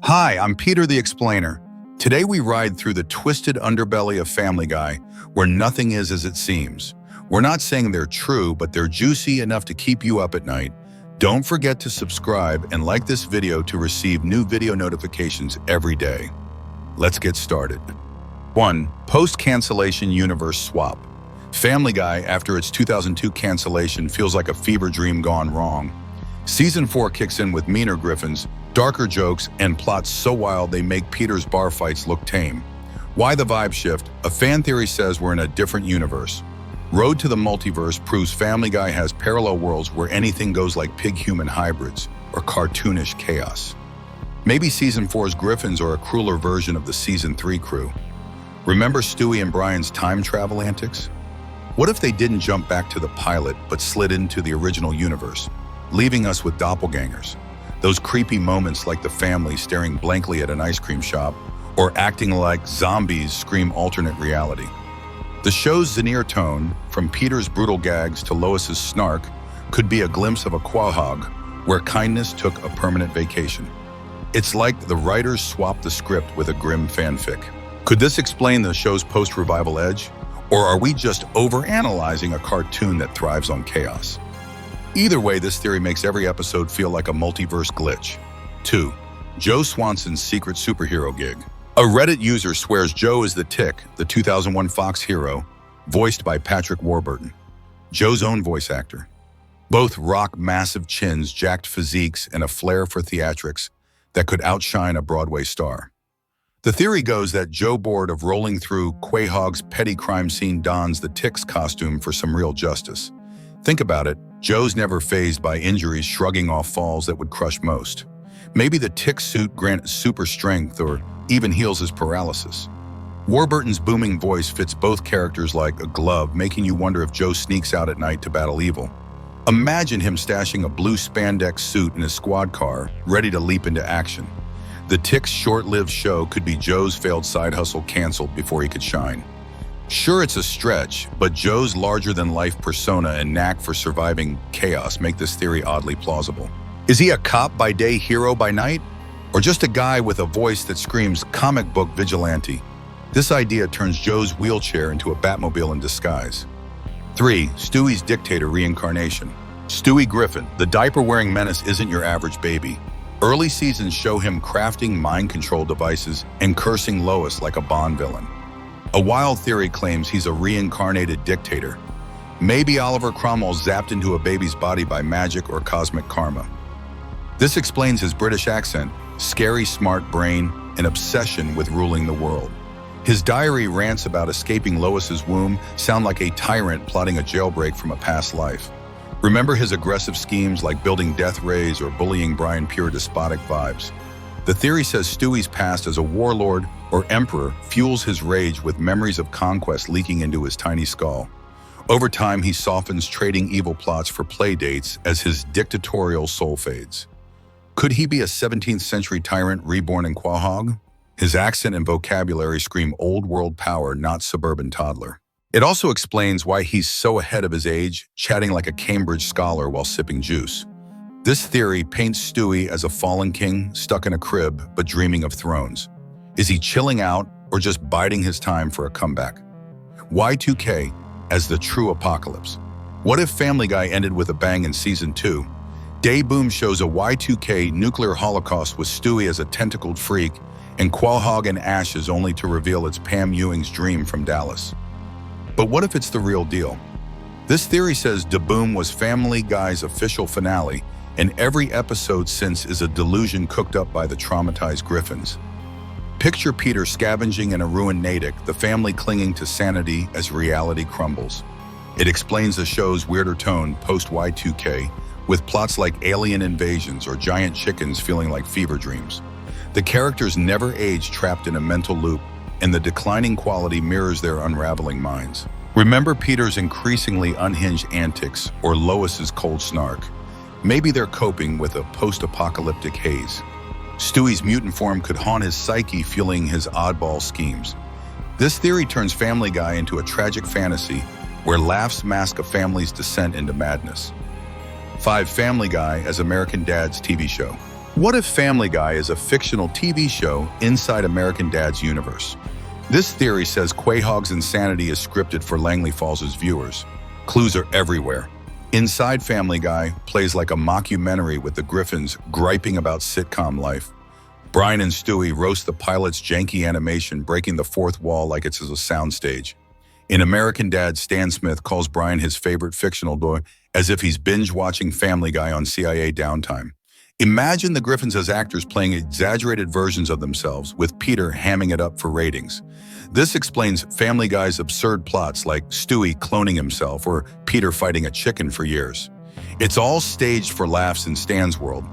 Hi, I'm Peter the Explainer. Today we ride through the twisted underbelly of Family Guy, where nothing is as it seems. We're not saying they're true, but they're juicy enough to keep you up at night. Don't forget to subscribe and like this video to receive new video notifications every day. Let's get started. 1. Post-cancellation universe swap. Family Guy, after its 2002 cancellation, feels like a fever dream gone wrong. Season 4 kicks in with meaner Griffins, darker jokes, and plots so wild they make Peter's bar fights look tame. Why the vibe shift? A fan theory says we're in a different universe. Road to the Multiverse proves Family Guy has parallel worlds where anything goes like pig-human hybrids or cartoonish chaos. Maybe Season 4's Griffins are a crueler version of the Season 3 crew. Remember Stewie and Brian's time travel antics? What if they didn't jump back to the pilot but slid into the original universe, leaving us with doppelgangers? Those creepy moments like the family staring blankly at an ice cream shop or acting like zombies scream alternate reality. The show's Xeneer tone, from Peter's brutal gags to Lois's snark, could be a glimpse of a quahog where kindness took a permanent vacation. It's like the writers swapped the script with a grim fanfic. Could this explain the show's post-revival edge? Or are we just overanalyzing a cartoon that thrives on chaos? Either way, this theory makes every episode feel like a multiverse glitch. 2. Joe Swanson's secret superhero gig. A Reddit user swears Joe is the Tick, the 2001 Fox hero, voiced by Patrick Warburton, Joe's own voice actor. Both rock massive chins, jacked physiques, and a flair for theatrics that could outshine a Broadway star. The theory goes that Joe, bored of rolling through Quahog's petty crime scene, dons the Tick's costume for some real justice. Think about it, Joe's never fazed by injuries, shrugging off falls that would crush most. Maybe the Tick suit grants super strength or even heals his paralysis. Warburton's booming voice fits both characters like a glove, making you wonder if Joe sneaks out at night to battle evil. Imagine him stashing a blue spandex suit in his squad car, ready to leap into action. The Tick's short-lived show could be Joe's failed side hustle canceled before he could shine. Sure, it's a stretch, but Joe's larger-than-life persona and knack for surviving chaos make this theory oddly plausible. Is he a cop by day, hero by night? Or just a guy with a voice that screams comic book vigilante? This idea turns Joe's wheelchair into a Batmobile in disguise. 3. Stewie's dictator reincarnation. Stewie Griffin, the diaper-wearing menace, isn't your average baby. Early seasons show him crafting mind control devices and cursing Lois like a Bond villain. A wild theory claims he's a reincarnated dictator. Maybe Oliver Cromwell zapped into a baby's body by magic or cosmic karma. This explains his British accent, scary smart brain, and obsession with ruling the world. His diary rants about escaping Lois's womb sound like a tyrant plotting a jailbreak from a past life. Remember his aggressive schemes like building death rays or bullying Brian, pure despotic vibes. The theory says Stewie's past as a warlord or emperor fuels his rage with memories of conquest leaking into his tiny skull. Over time, he softens, trading evil plots for play dates as his dictatorial soul fades. Could he be a 17th century tyrant reborn in Quahog? His accent and vocabulary scream old world power, not suburban toddler. It also explains why he's so ahead of his age, chatting like a Cambridge scholar while sipping juice. This theory paints Stewie as a fallen king stuck in a crib but dreaming of thrones. Is he chilling out or just biding his time for a comeback? Y2K as the true apocalypse. What if Family Guy ended with a bang in Season 2? Day Boom shows a Y2K nuclear holocaust with Stewie as a tentacled freak and Quahog in ashes, only to reveal it's Pam Ewing's dream from Dallas. But what if it's the real deal? This theory says Da Boom was Family Guy's official finale, and every episode since is a delusion cooked up by the traumatized Griffins. Picture Peter scavenging in a ruined Natick, the family clinging to sanity as reality crumbles. It explains the show's weirder tone post-Y2K, with plots like alien invasions or giant chickens feeling like fever dreams. The characters never age, trapped in a mental loop, and the declining quality mirrors their unraveling minds. Remember Peter's increasingly unhinged antics or Lois's cold snark? Maybe they're coping with a post-apocalyptic haze. Stewie's mutant form could haunt his psyche, fueling his oddball schemes. This theory turns Family Guy into a tragic fantasy where laughs mask a family's descent into madness. 5. Family Guy as American Dad's TV show. What if Family Guy is a fictional TV show inside American Dad's universe? This theory says Quahog's insanity is scripted for Langley Falls' viewers. Clues are everywhere. Inside Family Guy plays like a mockumentary with the Griffins griping about sitcom life. Brian and Stewie roast the pilot's janky animation, breaking the fourth wall like it's a soundstage. In American Dad, Stan Smith calls Brian his favorite fictional boy, as if he's binge-watching Family Guy on CIA downtime. Imagine the Griffins as actors playing exaggerated versions of themselves, with Peter hamming it up for ratings. This explains Family Guy's absurd plots like Stewie cloning himself or Peter fighting a chicken for years. It's all staged for laughs in Stan's world.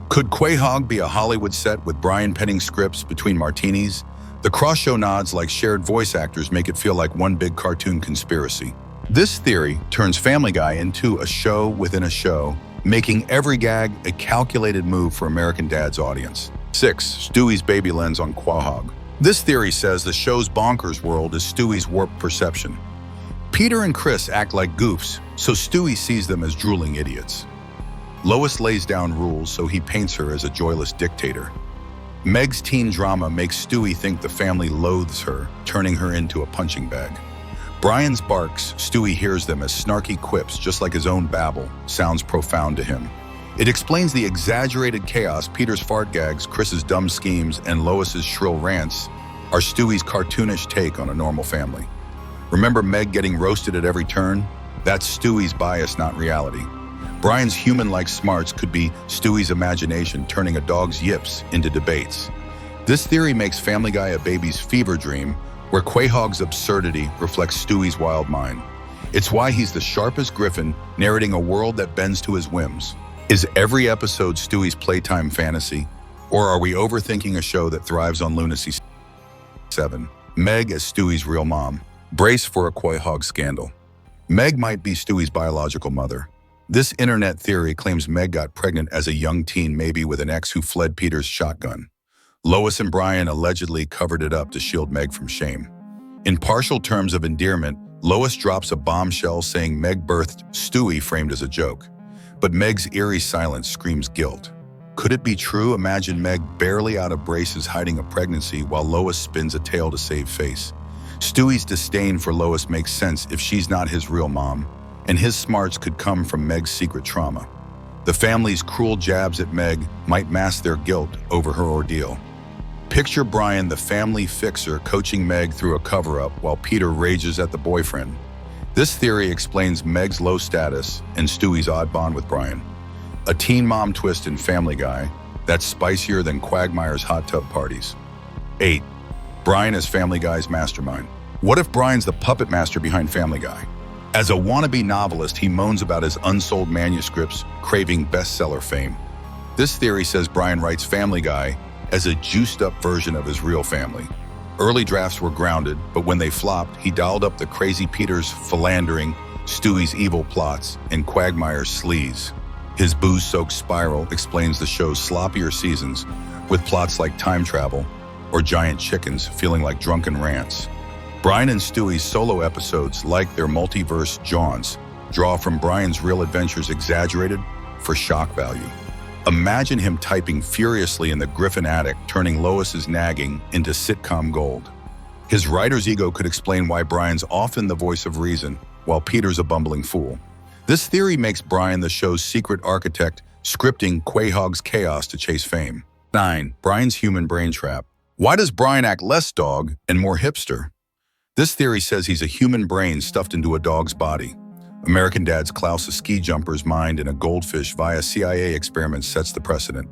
Could Quahog be a Hollywood set with Brian penning scripts between martinis? The cross-show nods like shared voice actors make it feel like one big cartoon conspiracy. This theory turns Family Guy into a show within a show, making every gag a calculated move for American Dad's audience. 6. Stewie's baby lens on Quahog. This theory says the show's bonkers world is Stewie's warped perception. Peter and Chris act like goofs, so Stewie sees them as drooling idiots. Lois lays down rules, so he paints her as a joyless dictator. Meg's teen drama makes Stewie think the family loathes her, turning her into a punching bag. Brian's barks, Stewie hears them as snarky quips, just like his own babble, sounds profound to him. It explains the exaggerated chaos. Peter's fart gags, Chris's dumb schemes, and Lois's shrill rants are Stewie's cartoonish take on a normal family. Remember Meg getting roasted at every turn? That's Stewie's bias, not reality. Brian's human-like smarts could be Stewie's imagination, turning a dog's yips into debates. This theory makes Family Guy a baby's fever dream, where Quahog's absurdity reflects Stewie's wild mind. It's why he's the sharpest Griffin, narrating a world that bends to his whims. Is every episode Stewie's playtime fantasy? Or are we overthinking a show that thrives on lunacy? 7. Meg as Stewie's real mom. Brace for a Quahog scandal. Meg might be Stewie's biological mother. This internet theory claims Meg got pregnant as a young teen, maybe with an ex who fled Peter's shotgun. Lois and Brian allegedly covered it up to shield Meg from shame. In partial terms of endearment, Lois drops a bombshell saying Meg birthed Stewie, framed as a joke. But Meg's eerie silence screams guilt. Could it be true? Imagine Meg barely out of braces hiding a pregnancy while Lois spins a tale to save face. Stewie's disdain for Lois makes sense if she's not his real mom, and his smarts could come from Meg's secret trauma. The family's cruel jabs at Meg might mask their guilt over her ordeal. Picture Brian, the family fixer, coaching Meg through a cover-up while Peter rages at the boyfriend. This theory explains Meg's low status and Stewie's odd bond with Brian. A teen mom twist in Family Guy that's spicier than Quagmire's hot tub parties. 8. Brian as Family Guy's mastermind. What if Brian's the puppet master behind Family Guy? As a wannabe novelist, he moans about his unsold manuscripts, craving bestseller fame. This theory says Brian writes Family Guy as a juiced-up version of his real family. Early drafts were grounded, but when they flopped, he dialed up the crazy Peter's philandering, Stewie's evil plots, and Quagmire's sleaze. His booze-soaked spiral explains the show's sloppier seasons, with plots like time travel or giant chickens feeling like drunken rants. Brian and Stewie's solo episodes, like their multiverse jaunts, draw from Brian's real adventures, exaggerated for shock value. Imagine him typing furiously in the Griffin attic, turning Lois's nagging into sitcom gold. His writer's ego could explain why Brian's often the voice of reason, while Peter's a bumbling fool. This theory makes Brian the show's secret architect, scripting Quahog's chaos to chase fame. 9. Brian's human brain trap. Why does Brian act less dog and more hipster? This theory says he's a human brain stuffed into a dog's body. American Dad's Klaus, a ski jumper's mind in a goldfish via CIA experiment, sets the precedent.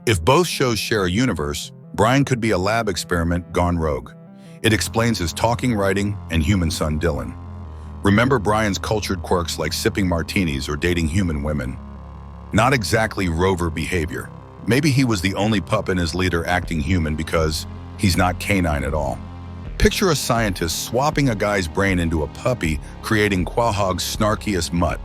If both shows share a universe, Brian could be a lab experiment gone rogue. It explains his talking, writing, and human son Dylan. Remember Brian's cultured quirks like sipping martinis or dating human women. Not exactly rover behavior. Maybe he was the only pup in his leader acting human because he's not canine at all. Picture a scientist swapping a guy's brain into a puppy, creating Quahog's snarkiest mutt.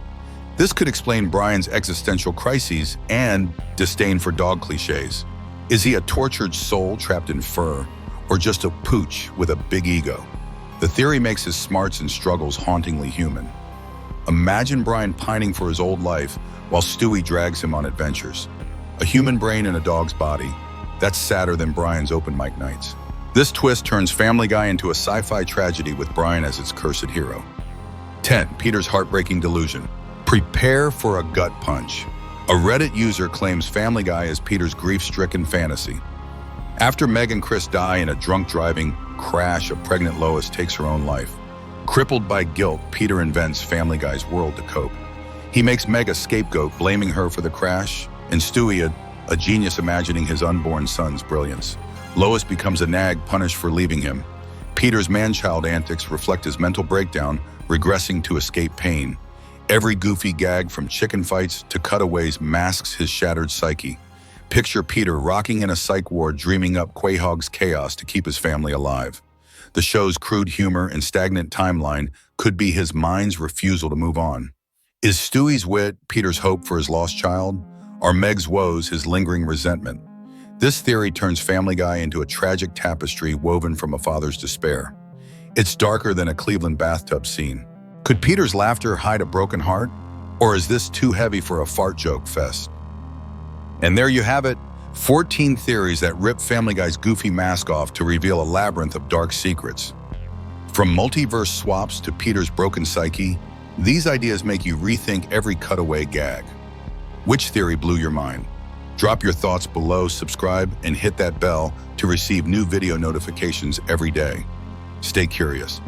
This could explain Brian's existential crises and disdain for dog cliches. Is he a tortured soul trapped in fur, or just a pooch with a big ego? The theory makes his smarts and struggles hauntingly human. Imagine Brian pining for his old life while Stewie drags him on adventures. A human brain in a dog's body. That's sadder than Brian's open mic nights. This twist turns Family Guy into a sci-fi tragedy with Brian as its cursed hero. 10. Peter's heartbreaking delusion. Prepare for a gut punch. A Reddit user claims Family Guy is Peter's grief-stricken fantasy. After Meg and Chris die in a drunk driving crash, a pregnant Lois takes her own life. Crippled by guilt, Peter invents Family Guy's world to cope. He makes Meg a scapegoat, blaming her for the crash, and Stewie a genius imagining his unborn son's brilliance. Lois becomes a nag, punished for leaving him. Peter's man-child antics reflect his mental breakdown, regressing to escape pain. Every goofy gag from chicken fights to cutaways masks his shattered psyche. Picture Peter rocking in a psych ward, dreaming up Quahog's chaos to keep his family alive. The show's crude humor and stagnant timeline could be his mind's refusal to move on. Is Stewie's wit Peter's hope for his lost child? Are Meg's woes his lingering resentment? This theory turns Family Guy into a tragic tapestry woven from a father's despair. It's darker than a Cleveland bathtub scene. Could Peter's laughter hide a broken heart? Or is this too heavy for a fart joke fest? And there you have it, 14 theories that rip Family Guy's goofy mask off to reveal a labyrinth of dark secrets. From multiverse swaps to Peter's broken psyche, these ideas make you rethink every cutaway gag. Which theory blew your mind? Drop your thoughts below, subscribe, and hit that bell to receive new video notifications every day. Stay curious.